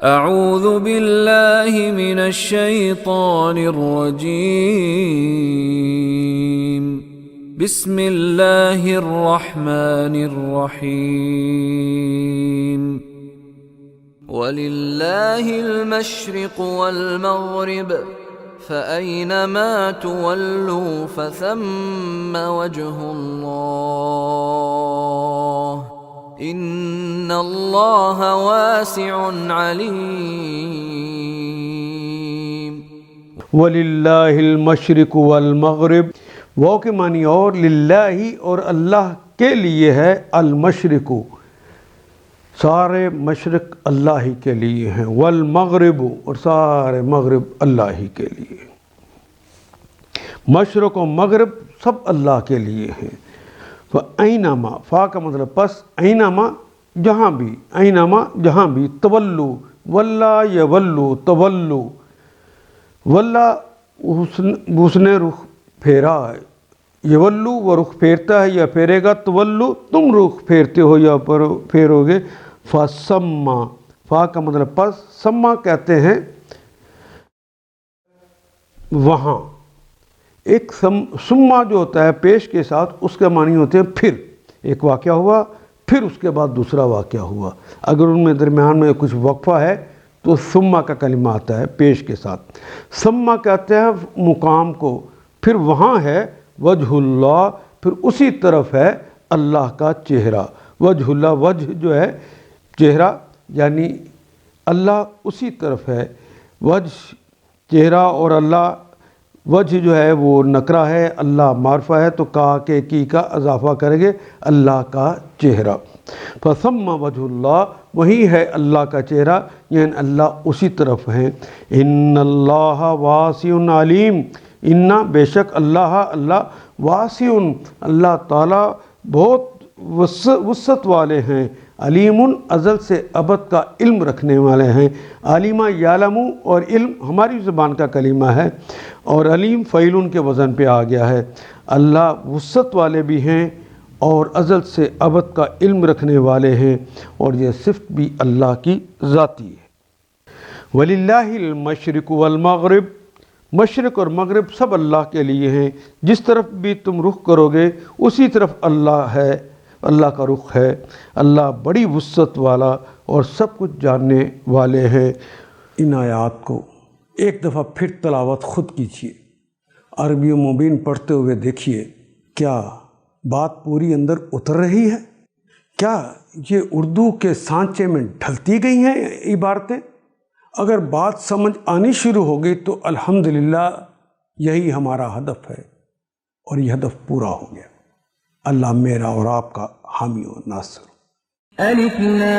اعوذ باللہ من الشیطان الرجیم بسم اللہ الرحمن الرحیم وَلِلَّهِ الْمَشْرِقُ وَالْمَغْرِبُ فَأَيْنَمَا تُوَلُّوا فَثَمَّ وَجْهُ اللَّهِ إِنَّ اللَّهَ وَاسِعٌ عَلِيمٌ۔ وَلِلَّهِ الْمَشْرِقُ وَالْمَغْرِبُ، وہ کے معنی اور للہ اور اللہ کے لیے ہے المشرق، سارے مشرق اللہ ہی کے لیے ہیں، والمغرب اور سارے مغرب اللہ ہی کے لیے، مشرق و مغرب سب اللہ کے لیے ہیں۔ فَأَيْنَمَا، فا کا مطلب پس، اینما جہاں بھی، اینما جہاں بھی، تولو ولا یولو، تولو ولا اس نے رخ پھیرا ہے، یولو وہ رخ پھیرتا ہے یا پھیرے گا، تولو تم رخ پھیرتے ہو یا پھیرو گے۔ فَسَمَّا، فا کا مطلب پس، سما کہتے ہیں وہاں، ایک سما جو ہوتا ہے پیش کے ساتھ، اس کے معنی ہوتے ہیں پھر، ایک واقعہ ہوا پھر اس کے بعد دوسرا واقعہ ہوا، اگر ان میں درمیان میں کچھ وقفہ ہے تو سما کا کلمہ آتا ہے پیش کے ساتھ۔ سما کہتے ہیں مقام کو، پھر وہاں ہے وجہ اللہ، پھر اسی طرف ہے اللہ کا چہرہ، وجہ اللہ، وجہ جو ہے چہرہ، یعنی اللہ اسی طرف ہے، وجہ چہرہ، اور اللہ وجہ جو ہے وہ نکرہ ہے، اللہ معرفہ ہے، تو کا کے کی کا اضافہ کریں گے، اللہ کا چہرہ۔ فَثَمَّ وَجْهُ اللَّهِ، وہی ہے اللہ کا چہرہ، یعنی اللہ اسی طرف ہے۔ اِنَّ اللَّهَ وَاسِعٌ عَلِيمٌ، اِنَّا بے شک اللہ واسع، اللہ تعالیٰ بہت وسعت والے ہیں، علیم ازل سے ابد کا علم رکھنے والے ہیں، علیمہ یعلم، اور علم ہماری زبان کا کلمہ ہے، اور علیم فعیل کے وزن پہ آ گیا ہے۔ اللہ وسعت والے بھی ہیں اور ازل سے ابد کا علم رکھنے والے ہیں، اور یہ صفت بھی اللہ کی ذاتی ہے۔ وَلِلَّهِ الْمَشْرِقُ وَالْمَغْرِبُ، مشرق اور مغرب سب اللہ کے لیے ہیں، جس طرف بھی تم رخ کرو گے اسی طرف اللہ ہے، اللہ کا رخ ہے۔ اللہ بڑی وسعت والا اور سب کچھ جاننے والے ہیں۔ ان آیات کو ایک دفعہ پھر تلاوت خود کیجیے، عربی و مبین پڑھتے ہوئے دیکھیے، کیا بات پوری اندر اتر رہی ہے؟ کیا یہ اردو کے سانچے میں ڈھلتی گئی ہیں عبارتیں؟ اگر بات سمجھ آنی شروع ہو گئی تو الحمدللہ یہی ہمارا ہدف ہے، اور یہ ہدف پورا ہو گیا۔ اللہ میرا اور آپ کا حامی و ناصر۔ الف لام